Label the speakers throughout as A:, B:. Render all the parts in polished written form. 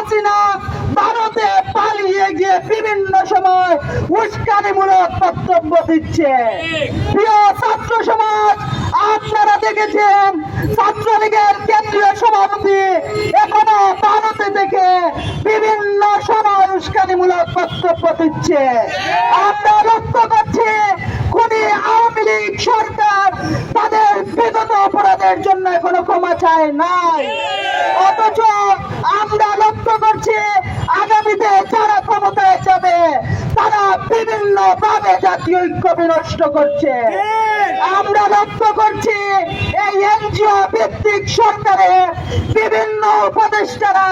A: হাসিনা ভারতে পালিয়ে গিয়ে বিভিন্ন সময় উস্কানিমূলক বক্তব্য দিচ্ছে। প্রিয় ছাত্র সমাজ, আপনারা দেখেছেন ছাত্রলীগের কেন্দ্রীয় সভাপতি এখনো ভারতে থেকে বিভিন্ন সময় উস্কানিমূলক বক্তব্য দিচ্ছে। আমরা লক্ষ্য করছি খুনি আওয়ামী লীগ সরকার তাদের বিগত অপরাধের জন্য এখনো ক্ষমা চায় নাই, অথচ আমরা লক্ষ্য করছি আগামীতে যারা ক্ষমতায় যাবে তারা বিভিন্ন ভাবে জাতীয় ঐক্য বিনষ্ট করছে। আমরা লক্ষ্য করছি এই এনজিও ভিত্তিক সরকারের বিভিন্ন উপদেষ্টারা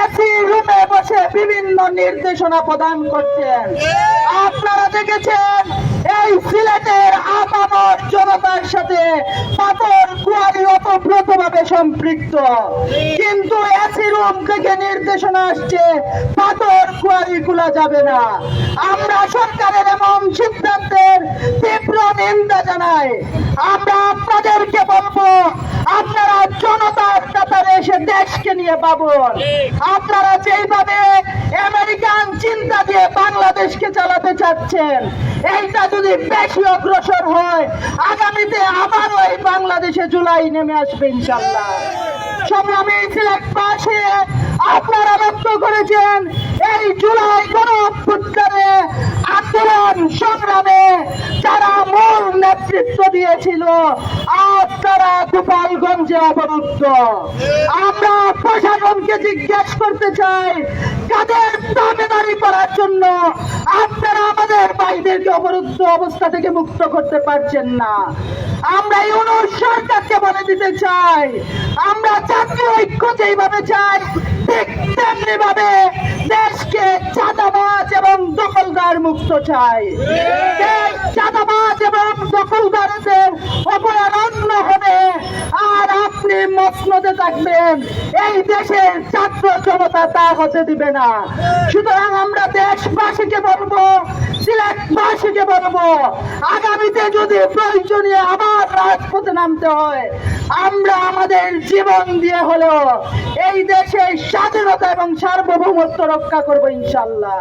A: এসি রুমে বসে বিভিন্ন নির্দেশনা প্রদান করছেন। আপনারা দেখেছেন এই সিলেটের আপামর জনতার সাথে পাথর কুয়ারি ওতপ্রোতভাবে সম্পৃক্ত, কিন্তু এসি রুম থেকে নির্দেশনা আসছে পাথর কুয়ারি খোলা যাবে না। আমরা সরকারের এমন সিদ্ধান্তের তীব্র নিন্দা জানাই। আমরা আপনাদেরকে বলবো, আপনারা জনতার কাতারে এসে দেশকে নিয়ে ভাবুন। আপনারা যেইভাবে আমেরিকান চিন্তা দিয়ে বাংলাদেশকে চালাতে চাচ্ছেন, এইটা যদি বেশি অগ্রসর হয় আগামীতে আবারও এই বাংলাদেশে জুলাই নেমে আসবে ইনশাল্লাহ। সংগ্রামী সিলেটবাসী, আপনারা লক্ষ্য করেছেন এই জুলাই গণঅভ্যুত্থানে আন্দোলন সংগ্রামে যারা মূল নেতৃত্ব দিয়েছিল আজ তারা গোপালগঞ্জে অবরুদ্ধ। আমরা প্রশাসনকে জিজ্ঞেস করতে চাই, কাদের দাবিদারি করার জন্য আপনারা আমাদের ভাইদেরকে অবরুদ্ধ অবস্থা থেকে মুক্ত করতে পারছেন না? আমরা ইউনূস সরকারকে বলে দিতে চাই, আমরা জাতীয় ঐক্য যেইভাবে চাই ঠিক তেমনি ভাবে দেশকে চাঁদাবাজ এবং দখলদার মুক্ত চাই। চাঁদাবাজ এবং দখলদারদের অপরাধ হবে আর আপনি মসনদে থাকবেন, এই দেশের ছাত্র জনতা তা হতে দিবে না। সুতরাং আমরা দেশবাসীকে বলবো, সিলেটবাসীকে বলবো, আগামীতে যদি প্রয়োজনীয় আবার রাজপথে নামতে হয় আমরা আমাদের জীবন দিয়ে হলেও এই দেশের স্বাধীনতা এবং সার্বভৌমত্ব রক্ষা করবো ইনশাল্লাহ।